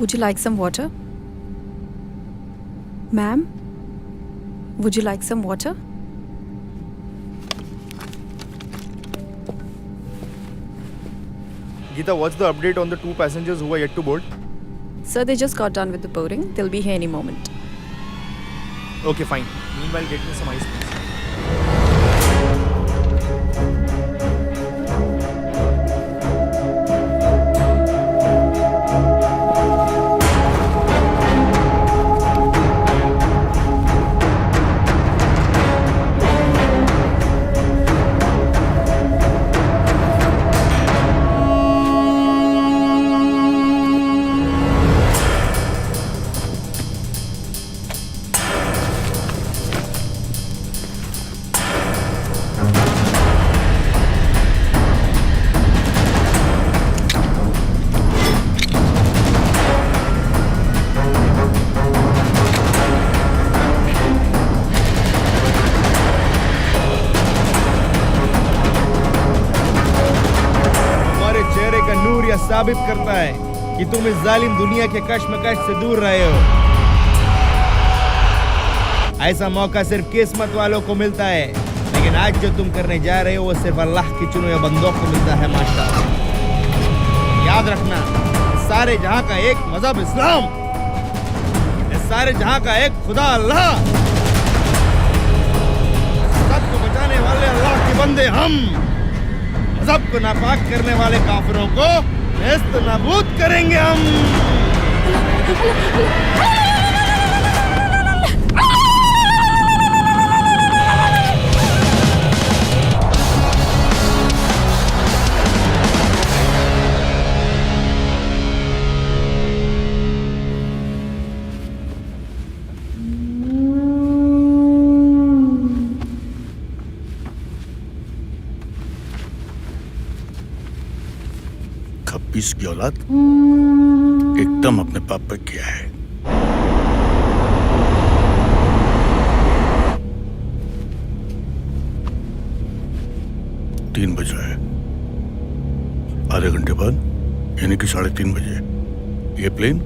Would you like some water? Ma'am, would you like some water? Geeta, what's the update on the 2 passengers who are yet to board? Sir, they just got done with the boarding. They'll be here any moment. Okay, fine. Meanwhile, get me some ice, please. साबित करता है कि तुम इस जालिम दुनिया के कश्मकश से दूर रहे हो। ऐसा मौका सिर्फ किस्मत वालों को मिलता है, लेकिन आज जो तुम करने जा रहे हो वो सिर्फ अल्लाह की चुने हुए बंदों को मिलता है। माशाअल्लाह, याद रखना, सारे जहां का एक मजहब इस्लाम, इस सारे जहां का एक खुदा अल्लाह, सबको बचाने वाले अल्लाह के बंदे हम, मजहब को नापाक करने वाले काफिरों को नेस्त नाबूद करेंगे हम। खब्बीस की औलाद एकदम अपने पाप पे किया है। तीन बज रहा है, आधे घंटे बाद यानी कि 3:30 बजे ये प्लेन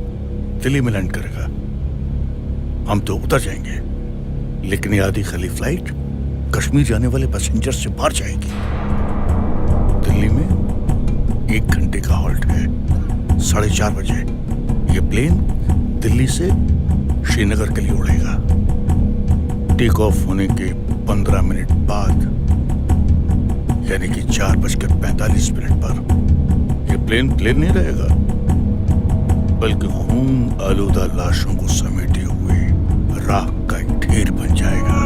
दिल्ली में लैंड करेगा। हम तो उतर जाएंगे, लेकिन ये आधी खाली फ्लाइट कश्मीर जाने वाले पैसेंजर से बाहर जाएगी। दिल्ली में 1 घंटे का हॉल्ट है। 4:30 बजे ये प्लेन दिल्ली से श्रीनगर के लिए उड़ेगा। टेक ऑफ होने के 15 मिनट बाद यानी कि 4:45 पर ये प्लेन नहीं रहेगा, बल्कि खून आलूदा लाशों को समेटे हुए राख का एक ढेर बन जाएगा।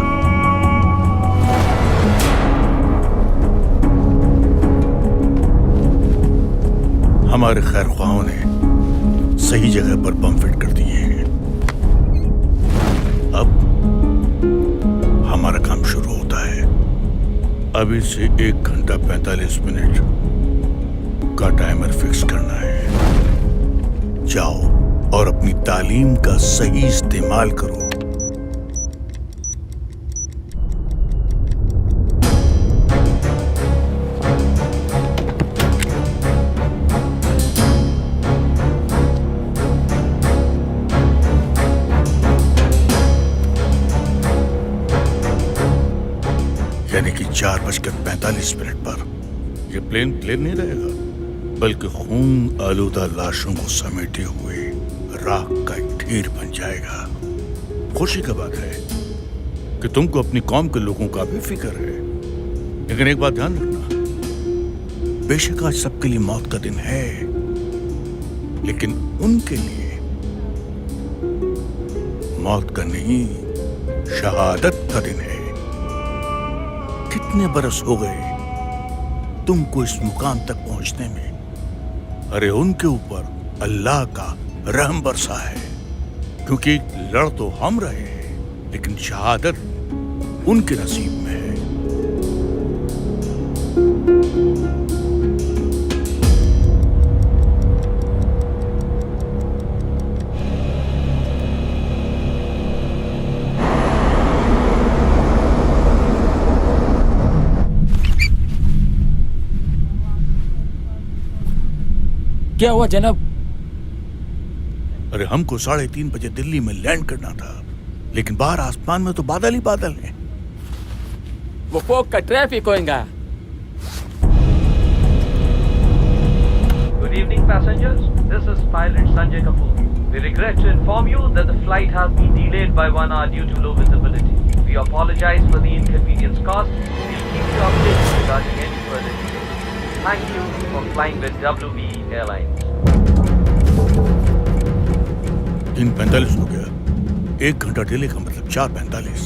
हमारे खैर ख्वाहों ने सही जगह पर बम फिट कर दिए हैं। अब हमारा काम शुरू होता है। अभी से 1 घंटा 45 मिनट का टाइमर फिक्स करना है। जाओ और अपनी तालीम का सही इस्तेमाल करो। यानी कि 4:45 पर यह प्लेन नहीं रहेगा, बल्कि खून आलूदा लाशों को समेटे हुए राख का एक ढेर बन जाएगा। खुशी की बात है कि तुमको अपनी कौम के लोगों का भी फिक्र है, लेकिन एक बात ध्यान रखना, बेशक आज सबके लिए मौत का दिन है, लेकिन उनके लिए मौत का नहीं, शहादत का दिन है। कितने बरस हो गए तुमको इस मुकाम तक पहुंचने में। अरे उनके ऊपर अल्लाह का रहम बरसा है, क्योंकि लड़ तो हम रहे हैं, लेकिन शहादत उनके नसीब में है। क्या हुआ जनाब? अरे हमको 3:30 बजे दिल्ली में लैंड करना था, लेकिन बाहर आसमान में तो बादल ही बादल हैं। वो फोक का ट्रैफिक होएगा। Good evening, passengers. This is pilot Sanjay Kapoor. We regret to inform you that the flight has been delayed by 1 hour due to low visibility. We apologize for the inconvenience caused. We'll keep you updated regarding any further delays. Thank you for flying with WV Airlines. 3:45 हो गया। 1 घंटा delay का मतलब 4:45।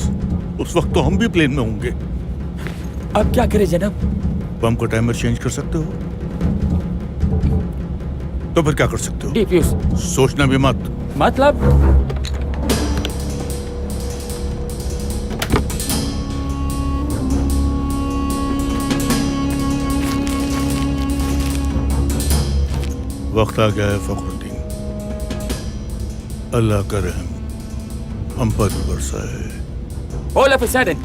उस वक्त तो हम भी प्लेन में होंगे। अब क्या करें जनाब? बम को टाइमर चेंज कर सकते हो? तो फिर क्या कर सकते हो? डिफ्यूज। सोचना भी मत। मतलब? वक्त आ गया है फखरुद्दीन, अल्लाह का रहम हम पर भी बरसा है। All of a sudden,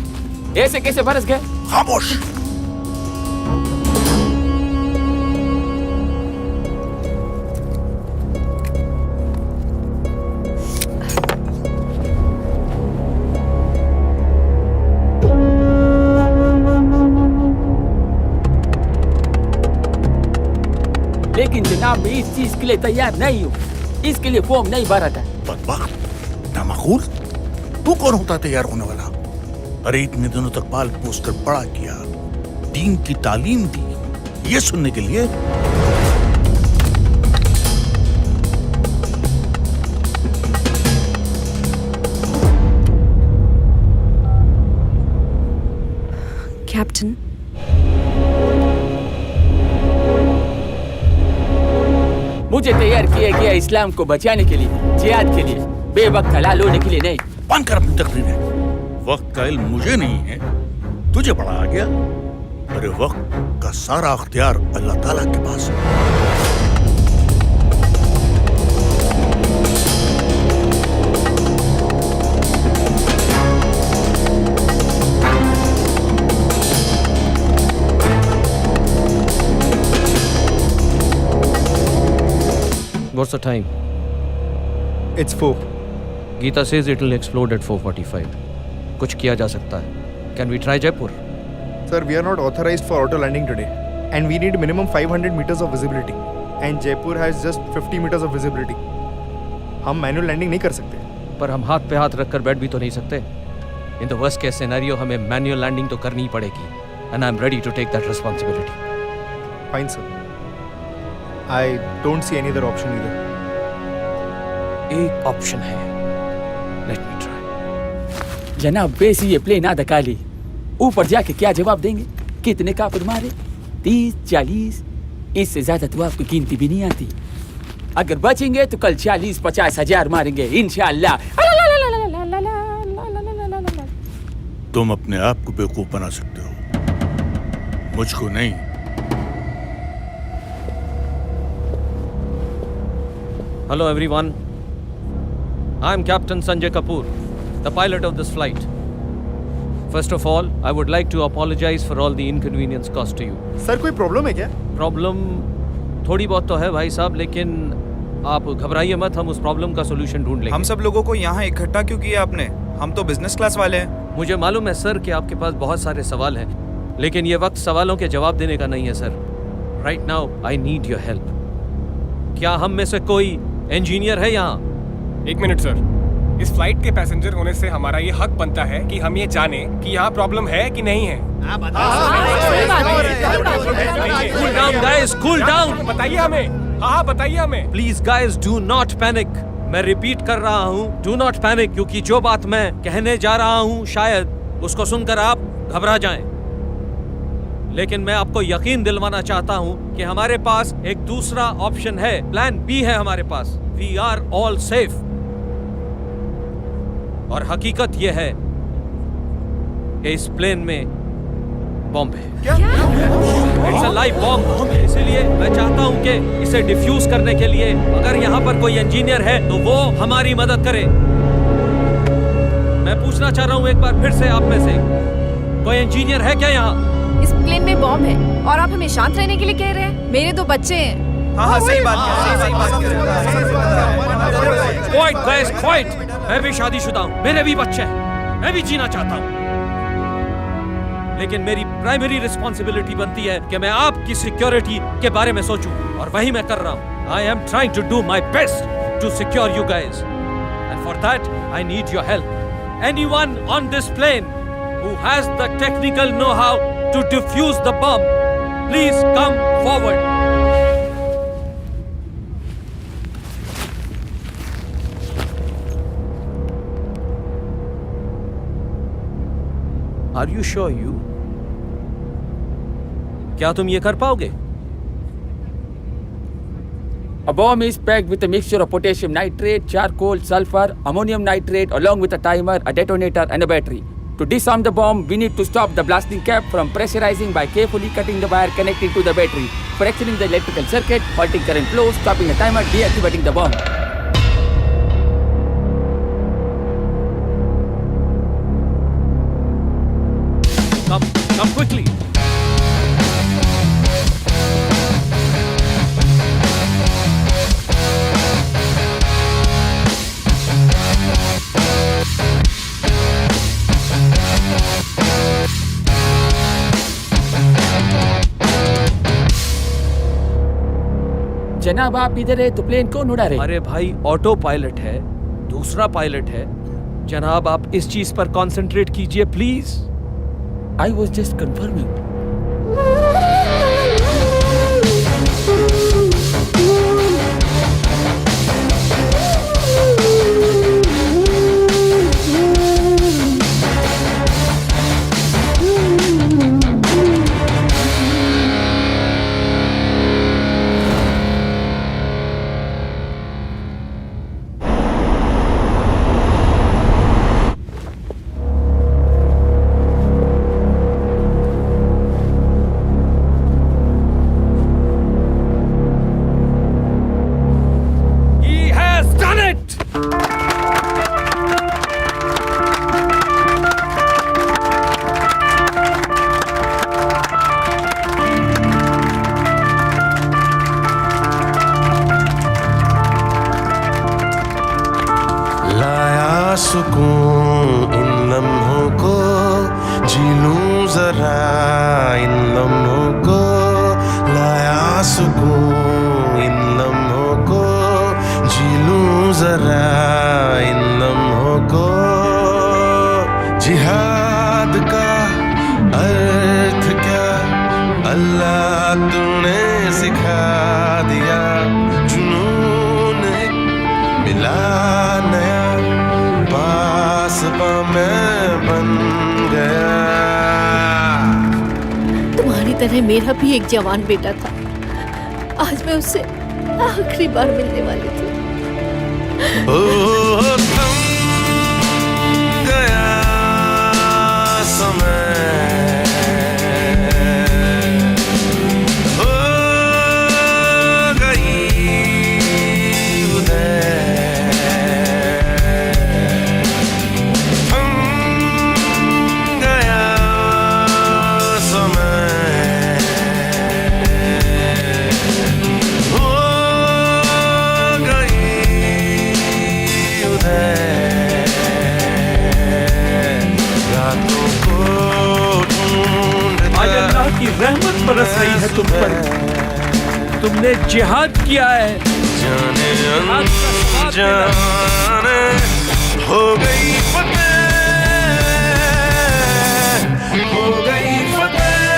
ऐसे कैसे बरस गए? खामोश। लेकिन जनाब मैं इस चीज के लिए तैयार नहीं हूँ। इसके लिए फॉर्म नहीं भरा था। बदबख्त, नामाकूल, तू कौन होता तैयार होने वाला? अरे इतने दिनों तक पाल पोस कर बड़ा किया, दीन की तालीम दी, ये सुनने के लिए? Captain, मुझे तैयार किया गया इस्लाम को बचाने के लिए, जिहाद के लिए, बेवक्त हलाल होने के लिए नहीं। बंद कर अपनी तकरीरें। वक्त का इल्म मुझे नहीं है, तुझे बड़ा आ गया। अरे वक्त का सारा अख्तियार अल्लाह ताला के पास है। What's the time? It's 4. Geeta says it will explode at 4:45. कुछ किया जा सकता है. Can we try Jaipur? Sir, we are not authorized for auto landing today. And we need minimum 500 meters of visibility. And Jaipur has just 50 meters of visibility. हम manual landing नहीं कर सकते. पर हम हाथ पे हाथ रखकर बैठ भी तो नहीं सकते. In the worst case scenario हमें manual landing तो करनी ही पड़ेगी. And I'm ready to take that responsibility. Fine, sir. I don't see any other option either. एक ऑप्शन है. Let me try. जनाब वैसे ये प्लेन आधा खाली, ऊपर जाके क्या जवाब देंगे? कितने काफिर मारे? 30, 40, इससे ज्यादा तो आपको गिनती भी नहीं आती। अगर बचेंगे तो कल 40-50 हजार मारेंगे इंशाअल्लाह। तुम अपने आप को बेवकूफ बना सकते हो, मुझको नहीं। Hello everyone. I'm Captain Sanjay Kapoor, the pilot of this flight. First of all, I would like to apologize for all the inconvenience caused to you. Sir, कोई problem है क्या? प्रॉब्लम थोड़ी बहुत तो है भाई साहब, लेकिन आप घबराइए मत, हम उस प्रॉब्लम का सोल्यूशन ढूंढ लेंगे। हम सब लोगों को यहाँ इकट्ठा क्यों किया आपने? हम तो बिजनेस क्लास वाले हैं। मुझे मालूम है सर कि आपके पास बहुत सारे सवाल हैं, लेकिन ये वक्त सवालों के जवाब देने का नहीं है sir. Right now I need your help. क्या हम में से कोई इंजीनियर है यहाँ? 1 मिनट सर, इस फ्लाइट के पैसेंजर होने से हमारा ये हक बनता है कि हम ये जाने कि यहाँ प्रॉब्लम है कि नहीं है। Cool down guys, cool down. बताइए हमें। हाँ बताइए हमें। Please guys, do not panic. मैं रिपीट कर रहा हूँ, do not panic, क्योंकि जो बात मैं कहने जा रहा हूँ शायद उसको सुनकर आप घबरा जाएं। लेकिन मैं आपको यकीन दिलवाना चाहता हूँ कि हमारे पास एक दूसरा ऑप्शन है, प्लान बी है हमारे पास। We are all safe. और हकीकत यह है कि इस प्लेन में बॉम्ब है। It's a live bomb. इसीलिए मैं चाहता हूँ कि इसे डिफ्यूज करने के लिए अगर यहाँ पर कोई इंजीनियर है तो वो हमारी मदद करे। मैं पूछना चाह रहा हूँ एक बार फिर से आप में से कोई इंजीनियर है क्या यहाँ? इस प्लेन में बॉम्ब है और आप हमें शांत रहने के लिए कह रहे हैं? मेरे 2 बच्चे हैं। हाँ सही बात है। Quite guys, quite. मैं भी शादीशुदा हूँ, मेरे भी बच्चे हैं, मैं भी जीना चाहता हूँ, लेकिन मेरी प्राइमरी रिस्पॉन्सिबिलिटी बनती है कि मैं आपकी सिक्योरिटी के बारे में सोचूं, और वही मैं कर रहा हूँ। I am trying to do my best to secure you guys, and for that I need your help. Anyone on this plane who has the technical know-how to defuse the bomb, please come forward. Are you sure you? क्या तुम ये कर पाओगे? A bomb is packed with a mixture of potassium nitrate, charcoal, sulfur, ammonium nitrate, along with a timer, a detonator, and a battery. To disarm the bomb, we need to stop the blasting cap from pressurizing by carefully cutting the wire connecting to the battery, fracturing the electrical circuit, halting current flow, stopping the timer, deactivating the bomb. Come quickly. जनाब आप इधर है तो plane कौन उड़ा रहे? अरे भाई, ऑटो पायलट है, दूसरा पायलट है। जनाब आप इस चीज पर कंसंट्रेट कीजिए please. I was just confirming. सुकून इन लम्हों को जी लूं जरा, इन लम्हों को लाया सुकून, इन लम्हों को जी लूं जरा, इन लम्हों को। जिहाद का अर्थ क्या अल्लाह तूने सिखा दिया, जुनून एक मिला नया, मैं बन गया। तुम्हारी तरह मेरा भी एक जवान बेटा था, आज मैं उससे आखिरी बार मिलने वाली थी। ओ थम गया समय, हो गई उदय, रहमत बरस रही है तुम पर, तुमने जिहाद किया है। जाने जाने हो गई फतेह, हो गई फतेह,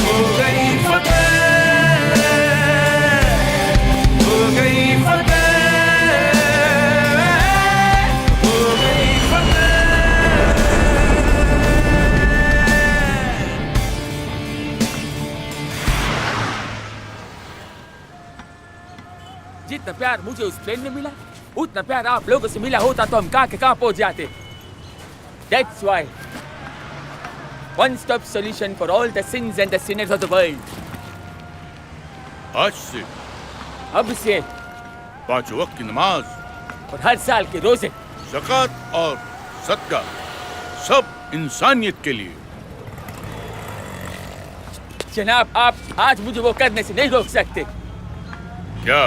हो गई फतेह, हो गई फतेह, हो गई फतेह। जितना प्यार मुझे उस प्लेन में मिला, उतना प्यार आप लोगों से मिला होता तो हम कहाँ के कहाँ पहुंच जाते। That's why one-stop solution for all the sins and the sinners of the world. आज से अब से 5 वक्त की नमाज और हर साल के रोजे, ज़कात और सदका, सब इंसानियत के लिए। जनाब आप आज मुझे वो करने से नहीं रोक सकते। क्या